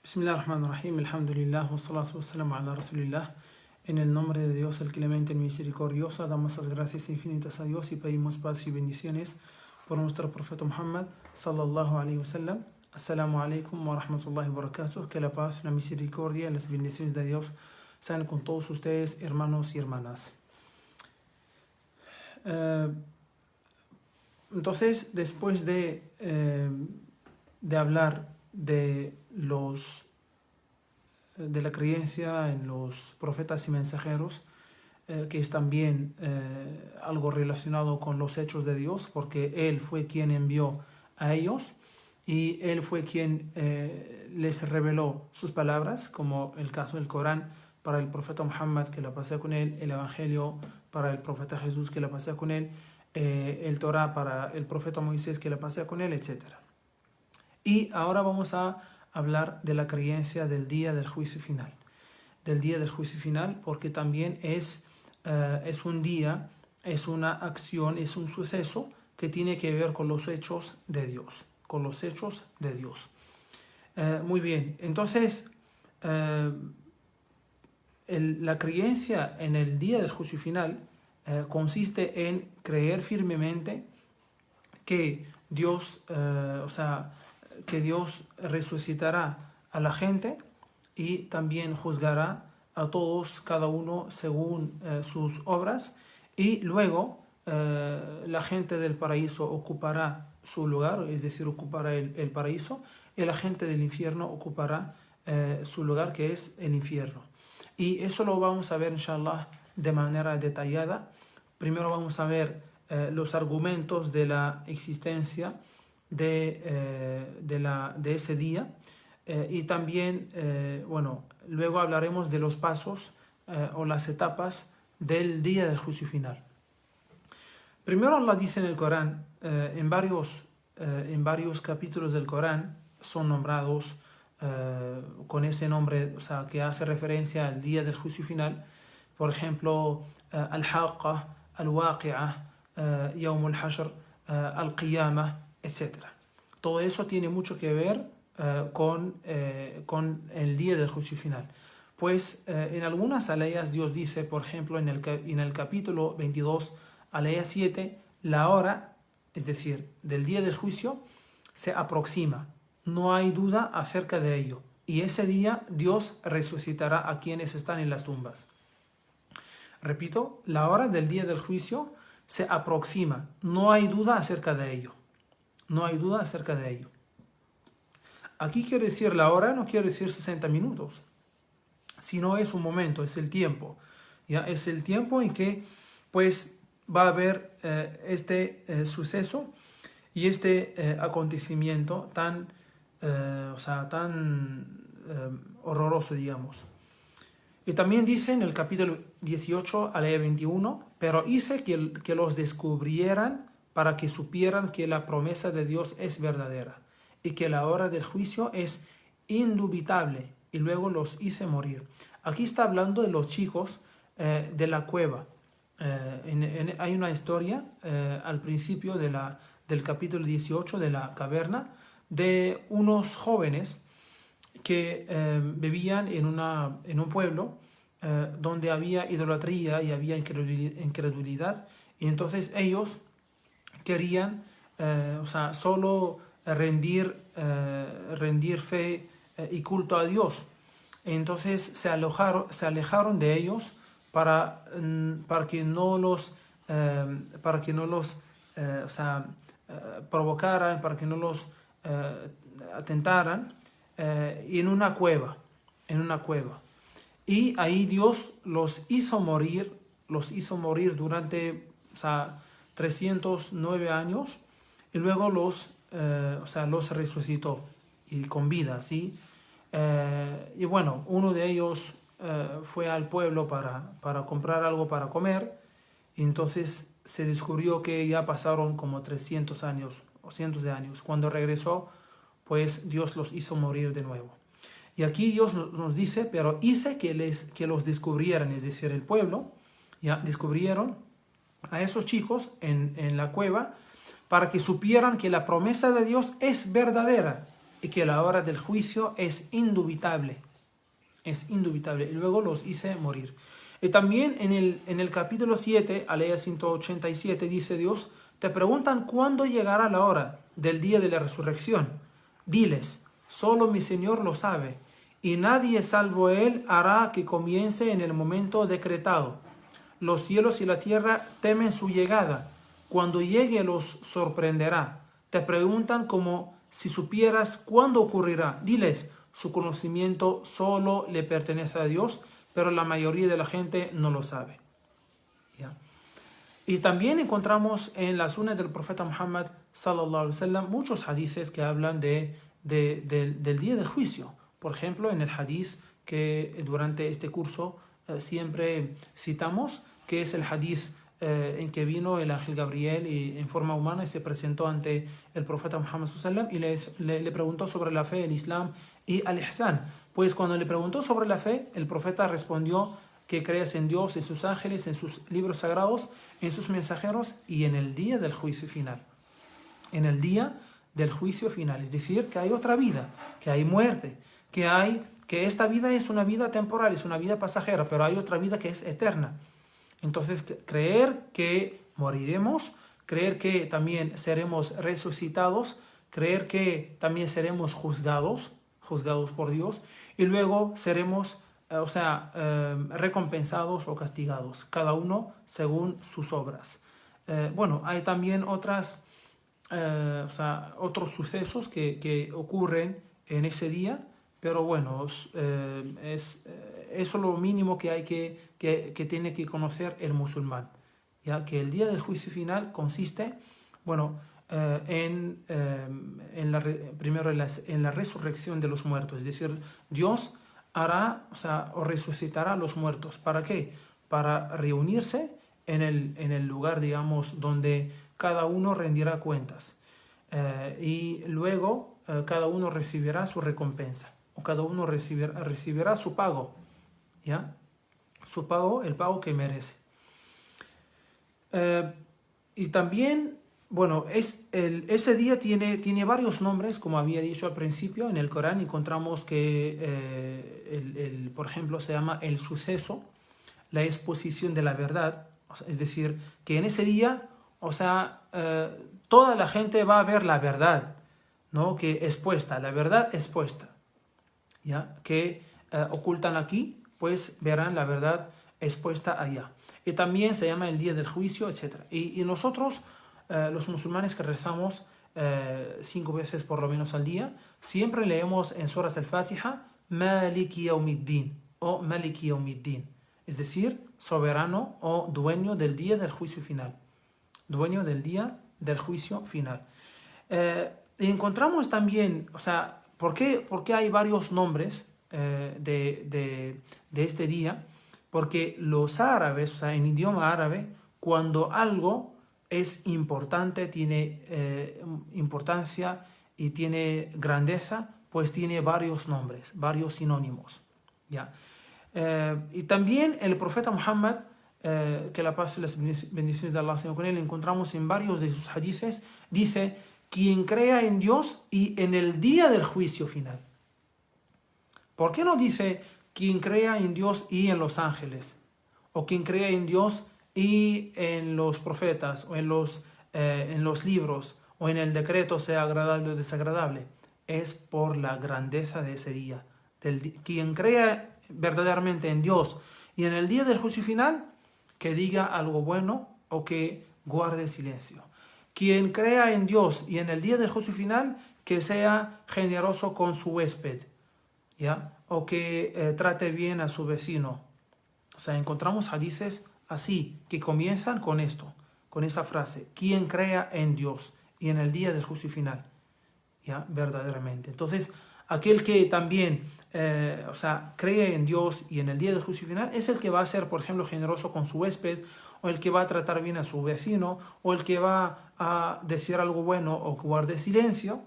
Bismillahirrahmanirrahim, alhamdulillah, wassalatu wassalamu ala rasulillah. En el nombre de Dios, el clemente y misericordioso, damos las gracias infinitas a Dios y pedimos paz y bendiciones por nuestro profeta Muhammad, sallallahu alayhi wa sallam. Assalamu alaikum wa rahmatullahi wa barakatuh. Que la paz, la misericordia y las bendiciones de Dios sean con todos ustedes, hermanos y hermanas. Entonces, después de hablar de la creencia en los profetas y mensajeros, que es también algo relacionado con los hechos de Dios, porque Él fue quien envió a ellos y Él fue quien les reveló sus palabras, como el caso del Corán para el profeta Muhammad, que la pasé con él, el Evangelio para el profeta Jesús, que la pasé con él, el Torá para el profeta Moisés, que la pasé con él, etc. Y ahora vamos a hablar de la creencia del día del juicio final. Del día del juicio final, porque también es un día, es una acción, es un suceso que tiene que ver con los hechos de Dios. Con los hechos de Dios. Muy bien, entonces la creencia en el día del juicio final consiste en creer firmemente que Dios, que Dios resucitará a la gente y también juzgará a todos, cada uno según sus obras, y luego la gente del paraíso ocupará su lugar, es decir, ocupará el paraíso, y la gente del infierno ocupará su lugar, que es el infierno. Y eso lo vamos a ver, inshallah, de manera detallada. Primero vamos a ver los argumentos de la existencia de ese día, y también, luego hablaremos de los pasos o las etapas del día del juicio final. Primero Allah dice en el Corán, en varios capítulos del Corán son nombrados con ese nombre, o sea, que hace referencia al día del juicio final. Por ejemplo, Al-Haqqa, Al-Waqi'ah, Yawm al-Hashr, Al-Qiyamah, etc. Todo eso tiene mucho que ver con el día del juicio final. Pues en algunas aleyas Dios dice, por ejemplo, en el capítulo 22, aleya 7, la hora, es decir, del día del juicio, se aproxima. No hay duda acerca de ello. Y ese día Dios resucitará a quienes están en las tumbas. Repito, la hora del día del juicio se aproxima. No hay duda acerca de ello. No hay duda acerca de ello. Aquí quiere decir la hora, no quiere decir 60 minutos. Sino es un momento, es el tiempo. ¿Ya? Es el tiempo en que pues va a haber este suceso y este acontecimiento tan horroroso, digamos. Y también dice en el capítulo 18, aleya 21, pero hice que los descubrieran para que supieran que la promesa de Dios es verdadera y que la hora del juicio es indubitable, y luego los hice morir. Aquí está hablando de los chicos de la cueva. Hay una historia al principio del capítulo 18 de la caverna de unos jóvenes que vivían en un pueblo donde había idolatría y había incredulidad, y entonces ellos querían solo rendir fe y culto a Dios. Entonces se alejaron de ellos para que no los provocaran, para que no los atentaran, en una cueva. Y ahí Dios los hizo morir durante 309 años, y luego los resucitó y con vida, ¿sí? Y bueno, uno de ellos fue al pueblo para comprar algo para comer, y entonces se descubrió que ya pasaron como 300 años o cientos de años. Cuando regresó, pues Dios los hizo morir de nuevo. Y aquí Dios nos dice, pero hice que los descubrieran, es decir, el pueblo, ya descubrieron a esos chicos en la cueva, para que supieran que la promesa de Dios es verdadera y que la hora del juicio es indubitable. Es indubitable. Y luego los hice morir. Y también en el capítulo 7, aleya 187, dice Dios, te preguntan cuándo llegará la hora del día de la resurrección. Diles, solo mi Señor lo sabe, y nadie salvo Él hará que comience en el momento decretado. Los cielos y la tierra temen su llegada. Cuando llegue los sorprenderá. Te preguntan como si supieras cuándo ocurrirá. Diles, su conocimiento solo le pertenece a Dios, pero la mayoría de la gente no lo sabe. ¿Ya? Y también encontramos en la sunna del profeta Muhammad sallallahu alaihi wasallam muchos hadices que hablan del día del juicio. Por ejemplo, en el hadith que durante este curso siempre citamos, que es el hadith en que vino el ángel Gabriel y en forma humana y se presentó ante el profeta Muhammad sallallahu alaihi wasallam y le preguntó sobre la fe, el Islam y el Ihsan. Pues cuando le preguntó sobre la fe, el profeta respondió que crees en Dios, en sus ángeles, en sus libros sagrados, en sus mensajeros y en el día del juicio final. En el día del juicio final. Es decir, que hay otra vida, que hay muerte, que esta vida es una vida temporal, es una vida pasajera, pero hay otra vida que es eterna. Entonces, creer que moriremos, creer que también seremos resucitados, creer que también seremos juzgados por Dios, y luego seremos recompensados o castigados, cada uno según sus obras. Hay también otros sucesos que ocurren en ese día, pero bueno, eso es lo mínimo que hay que tiene que conocer el musulmán, ya que el día del juicio final consiste, primero en la resurrección de los muertos, es decir, Dios hará, o resucitará a los muertos. ¿Para qué? Para reunirse en el lugar, digamos, donde cada uno rendirá cuentas. Y luego cada uno recibirá su recompensa, o cada uno recibirá su pago, ¿ya? Su pago, el pago que merece. Y también, ese día tiene varios nombres, como había dicho al principio. En el Corán encontramos que, por ejemplo, se llama el suceso, la exposición de la verdad. Es decir, que en ese día, toda la gente va a ver la verdad, ¿no? Que expuesta, la verdad expuesta, ¿ya? Que ocultan aquí, pues verán la verdad expuesta allá. Y también se llama el día del juicio, etc. Y nosotros, los musulmanes que rezamos 5 veces por lo menos al día, siempre leemos en Suras al-Fatiha Maliki Yawmiddin o Maliki Yawmiddin, es decir, soberano o dueño del día del juicio final. Dueño del día del juicio final. Y encontramos también, ¿por qué hay varios nombres de este día? Porque los árabes, en idioma árabe, cuando algo es importante, tiene importancia y tiene grandeza, pues tiene varios nombres, varios sinónimos, ¿ya? Y también el profeta Muhammad, que la paz y las bendiciones de Allah sean con él, encontramos en varios de sus hadices, dice, quien crea en Dios y en el día del juicio final. ¿Por qué no dice quien crea en Dios y en los ángeles? O quien crea en Dios y en los profetas, o en los libros, o en el decreto, sea agradable o desagradable. Es por la grandeza de ese día. Quien crea verdaderamente en Dios y en el día del juicio final, que diga algo bueno o que guarde silencio. Quien crea en Dios y en el día del juicio final, que sea generoso con su huésped, ¿ya? O que trate bien a su vecino. Encontramos hadices así, que comienzan con esto, con esa frase, quien crea en Dios y en el día del juicio final, ¿ya? Verdaderamente. Entonces, aquel que también cree en Dios y en el día del juicio final es el que va a ser, por ejemplo, generoso con su huésped, o el que va a tratar bien a su vecino, o el que va a decir algo bueno o guarde silencio.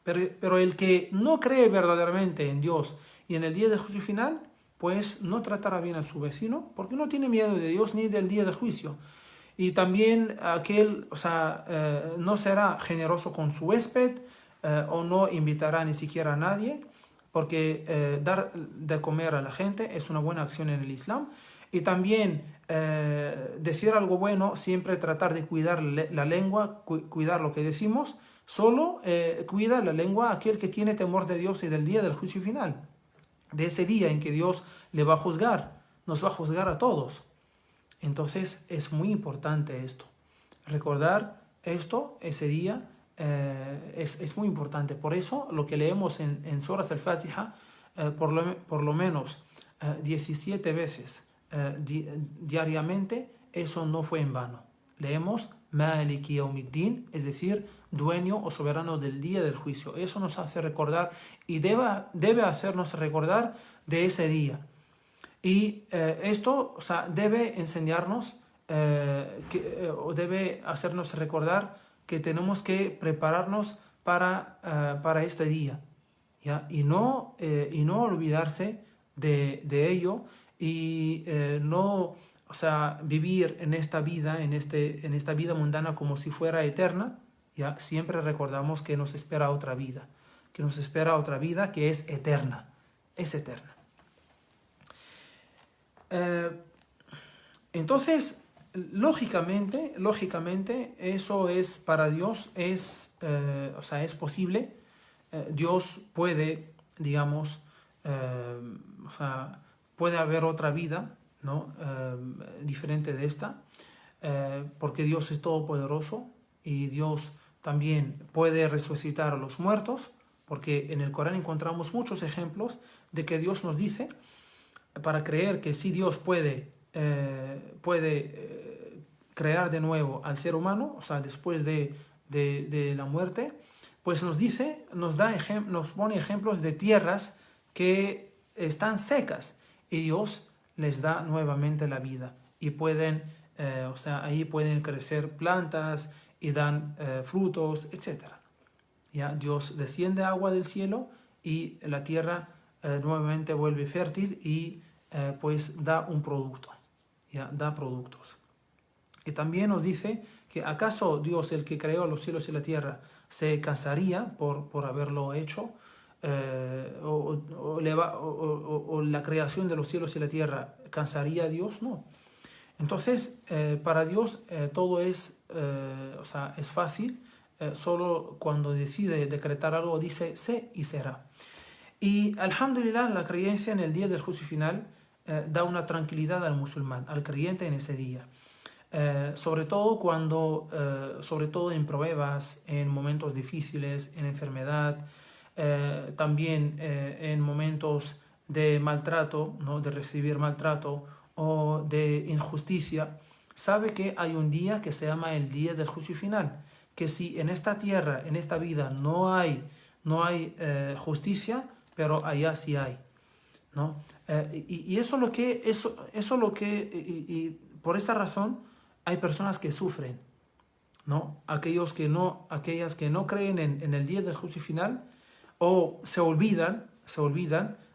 Pero el que no cree verdaderamente en Dios y en el día del juicio final, pues no tratará bien a su vecino, porque no tiene miedo de Dios ni del día del juicio. Y también aquel, no será generoso con su huésped, o no invitará ni siquiera a nadie, porque dar de comer a la gente es una buena acción en el Islam. Y también decir algo bueno, siempre tratar de cuidar la lengua, cuidar lo que decimos. Solo cuida la lengua aquel que tiene temor de Dios y del día del juicio final, de ese día en que Dios le va a juzgar, nos va a juzgar a todos. Entonces es muy importante esto, recordar esto, ese día, es muy importante. Por eso lo que leemos en Suras al-Fatiha, por lo menos 17 veces diariamente, eso no fue en vano. Leemos Maliki Yawmiddin, es decir, dueño o soberano del día del juicio. Eso nos hace recordar y debe hacernos recordar de ese día. Y esto, o sea, debe enseñarnos, o debe hacernos recordar que tenemos que prepararnos para este día, ¿ya? Y no olvidarse de ello y no, o sea, vivir en esta vida, en esta vida mundana como si fuera eterna, ¿ya? Siempre recordamos que nos espera otra vida, que es eterna, es eterna. Entonces, lógicamente, eso es para Dios, o sea, es posible. Dios puede, digamos, o sea, puede haber otra vida, ¿no? Diferente de esta, porque Dios es todopoderoso y Dios también puede resucitar a los muertos, porque en el Corán encontramos muchos ejemplos de que Dios nos dice, para creer que sí Dios puede crear de nuevo al ser humano, o sea, después de la muerte, pues nos pone ejemplos de tierras que están secas y Dios les da nuevamente la vida y pueden, o sea, ahí pueden crecer plantas y dan frutos, etc. ¿Ya? Dios desciende agua del cielo y la tierra nuevamente vuelve fértil y pues da un producto, ¿ya? Da productos. Y también nos dice que ¿acaso Dios, el que creó los cielos y la tierra, se cansaría por haberlo hecho? O la creación de los cielos y la tierra cansaría a Dios? No. Entonces, para Dios todo es, o sea, es fácil. Solo cuando decide decretar algo dice sé y será. Y alhamdulillah, la creencia en el día del juicio final da una tranquilidad al musulmán, al creyente en ese día. Sobre todo en pruebas, en momentos difíciles, en enfermedad, también en momentos de maltrato, ¿no? De recibir maltrato o de injusticia, sabe que hay un día que se llama el día del juicio final, que si en esta tierra, en esta vida no hay justicia, pero allá sí hay, ¿no? Y eso lo que y por esta razón hay personas que sufren, ¿no? Aquellas que no creen en el día del juicio final, o se olvidan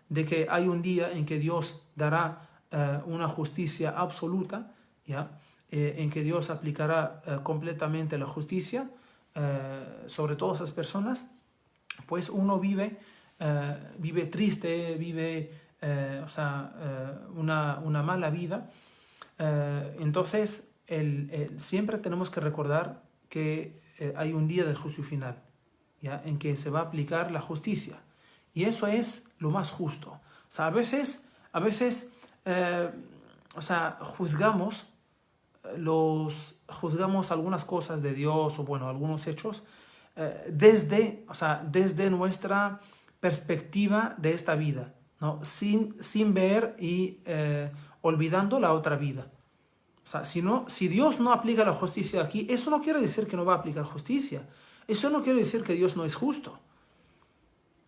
de que hay un día en que Dios dará una justicia absoluta, ¿ya? En que Dios aplicará completamente la justicia sobre todas esas personas, pues uno vive triste, o sea, una mala vida. Entonces, siempre tenemos que recordar que hay un día del juicio final, ¿ya? En que se va a aplicar la justicia. Y eso es lo más justo. O sea, a veces o sea, juzgamos algunas cosas de Dios o, bueno, algunos hechos desde nuestra perspectiva de esta vida, ¿no? Sin ver y olvidando la otra vida. O sea, si Dios no aplica la justicia aquí, eso no quiere decir que no va a aplicar justicia. Eso no quiere decir que Dios no es justo,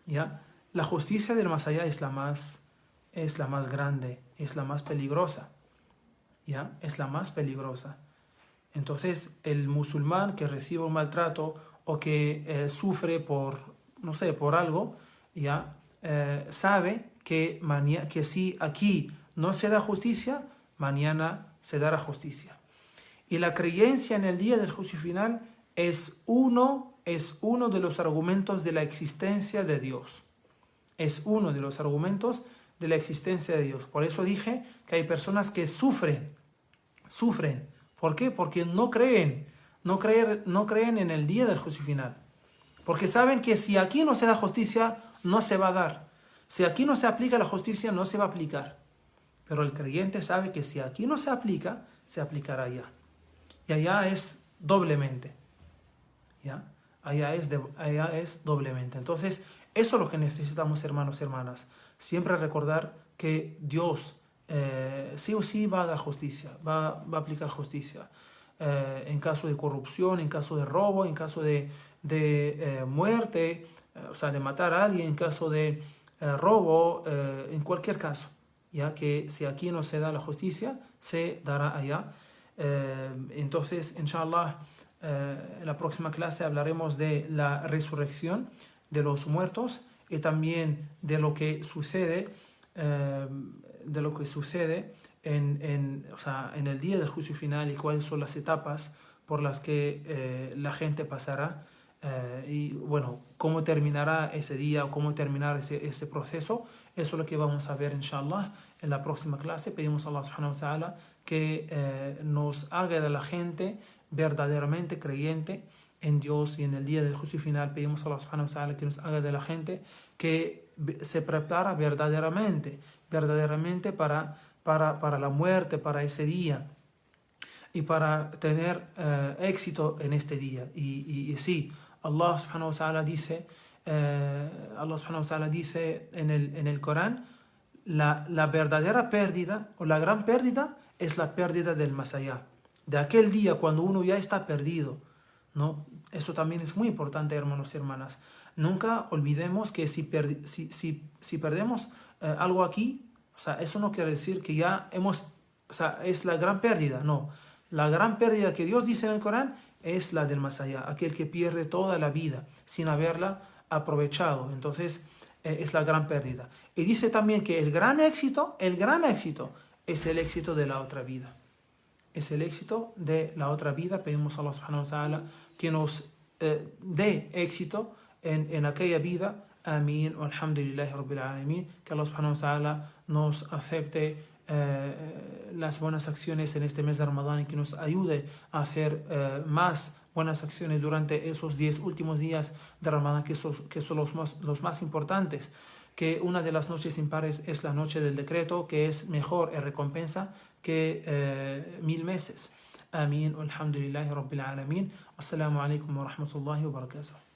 ¿ya? La justicia del más allá es la más grande, es la más peligrosa, ¿ya? Es la más peligrosa. Entonces, el musulmán que recibe un maltrato o que sufre por algo, ¿ya? Sabe que si aquí no se da justicia, mañana se dará justicia. Y la creencia en el día del juicio final es uno es uno de los argumentos de la existencia de Dios. Es uno de los argumentos de la existencia de Dios. Por eso dije que hay personas que sufren. ¿Por qué? Porque no creen en el día del juicio final. Porque saben que si aquí no se da justicia, no se va a dar. Si aquí no se aplica la justicia, no se va a aplicar. Pero el creyente sabe que si aquí no se aplica, se aplicará allá. Y allá es doblemente. ¿Ya? Allá es doblemente. Entonces, eso es lo que necesitamos, hermanos y hermanas. Siempre recordar que Dios sí o sí va a dar justicia, va a aplicar justicia. En caso de corrupción, en caso de robo, en caso de muerte, o sea, de matar a alguien, en caso de robo, en cualquier caso. Ya que si aquí no se da la justicia, se dará allá. Entonces, inshallah, en la próxima clase hablaremos de la resurrección de los muertos y también de lo que sucede, o sea, en el día del juicio final y cuáles son las etapas por las que la gente pasará y bueno, cómo terminará ese día o cómo terminará ese proceso. Eso es lo que vamos a ver inshallah en la próxima clase. Pedimos a Allah subhanahu wa ta'ala que nos haga de la gente verdaderamente creyente en Dios y en el día del juicio final. Pedimos a Allah subhanahu wa ta'ala que nos haga de la gente que se prepara verdaderamente para la muerte, para ese día y para tener éxito en este día. Y sí, Allah subhanahu wa ta'ala dice en el Corán, la verdadera pérdida o la gran pérdida es la pérdida del más allá, de aquel día cuando uno ya está perdido, ¿no? Eso también es muy importante, hermanos y hermanas. Nunca olvidemos que si perdemos algo aquí, o sea, eso no quiere decir que ya o sea, es la gran pérdida, no. La gran pérdida que Dios dice en el Corán es la del más allá, aquel que pierde toda la vida sin haberla aprovechado. Entonces, es la gran pérdida. Y dice también que el gran éxito es el éxito de la otra vida. Es el éxito de la otra vida. Pedimos a Allah subhanahu wa ta'ala que nos dé éxito en aquella vida. Amén. Alhamdulillahi rabbil alamin. Que Allah subhanahu wa ta'ala nos acepte las buenas acciones en este mes de Ramadán y que nos ayude a hacer más buenas acciones durante esos 10 últimos días de Ramadán, que son los más importantes. Que una de las noches impares es la noche del decreto, que es mejor en recompensa que 1000 meses. Amén. Alhamdulillahi rabbil alamin. Assalamu alaikum wa rahmatullahi wa barakatuh.